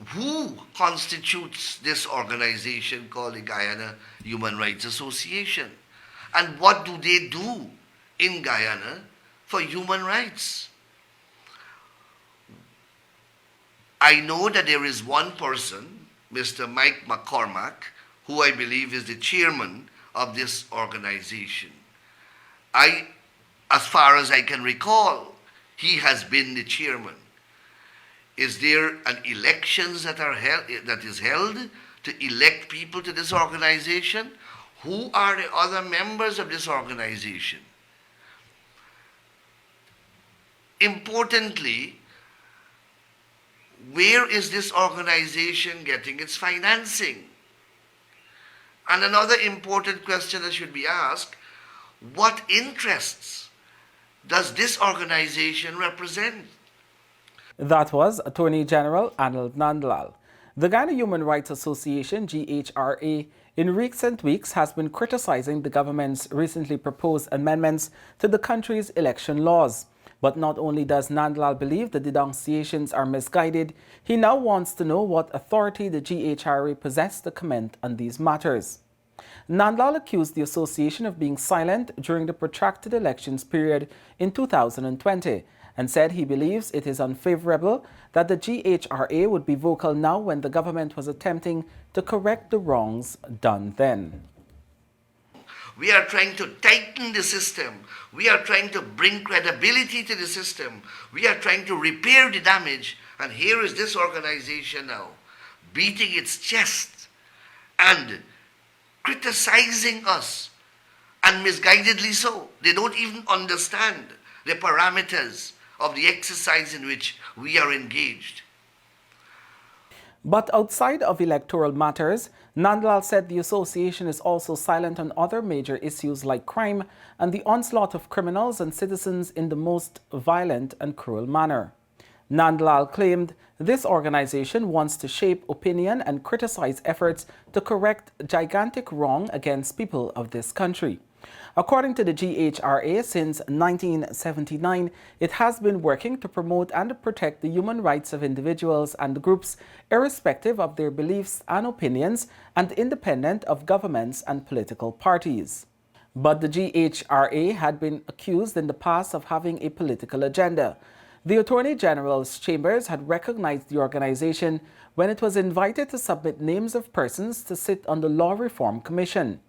who constitutes this organization called the Guyana Human Rights Association? And what do they do in Guyana for human rights? I know that there is one person, Mr. Mike McCormack, who I believe is the chairman of this organization. As far as I can recall, he has been the chairman. Is there an elections that is held to elect people to this organization? Who are the other members of this organization? Importantly, where is this organization getting its financing? And another important question that should be asked, what interests does this organization represent? That was Attorney General Nandlall. The Ghana Human Rights Association, GHRA, in recent weeks has been criticizing the government's recently proposed amendments to the country's election laws. But not only does Nandlall believe the denunciations are misguided, he now wants to know what authority the GHRA possess to comment on these matters. Nandlall accused the association of being silent during the protracted elections period in 2020 and said he believes it is unfavorable that the GHRA would be vocal now when the government was attempting to correct the wrongs done then. We are trying to tighten the system. We are trying to bring credibility to the system. We are trying to repair the damage. And here is this organization now, beating its chest and criticizing us, and misguidedly so. They don't even understand the parameters of the exercise in which we are engaged. But outside of electoral matters, Nandlall said the association is also silent on other major issues like crime and the onslaught of criminals and citizens in the most violent and cruel manner. Nandlall claimed this organization wants to shape opinion and criticize efforts to correct gigantic wrong against people of this country. According to the GHRA, since 1979, it has been working to promote and protect the human rights of individuals and groups, irrespective of their beliefs and opinions, and independent of governments and political parties. But the GHRA had been accused in the past of having a political agenda. The Attorney General's chambers had recognized the organization when it was invited to submit names of persons to sit on the Law Reform Commission.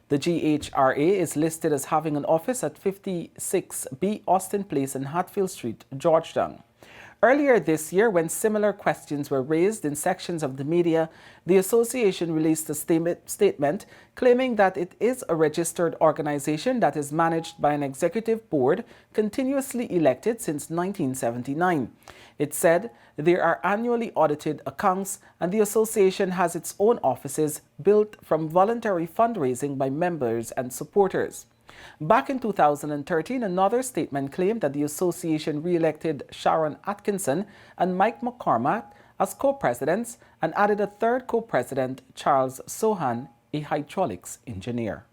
The GHRA is listed as having an office at 56B Austin Place in Hatfield Street, Georgetown. Earlier this year, when similar questions were raised in sections of the media, the association released a statement claiming that it is a registered organization that is managed by an executive board continuously elected since 1979. It said there are annually audited accounts and the association has its own offices built from voluntary fundraising by members and supporters. Back in 2013, another statement claimed that the association re-elected Sharon Atkinson and Mike McCormack as co-presidents and added a third co-president, Charles Sohan, a hydraulics engineer.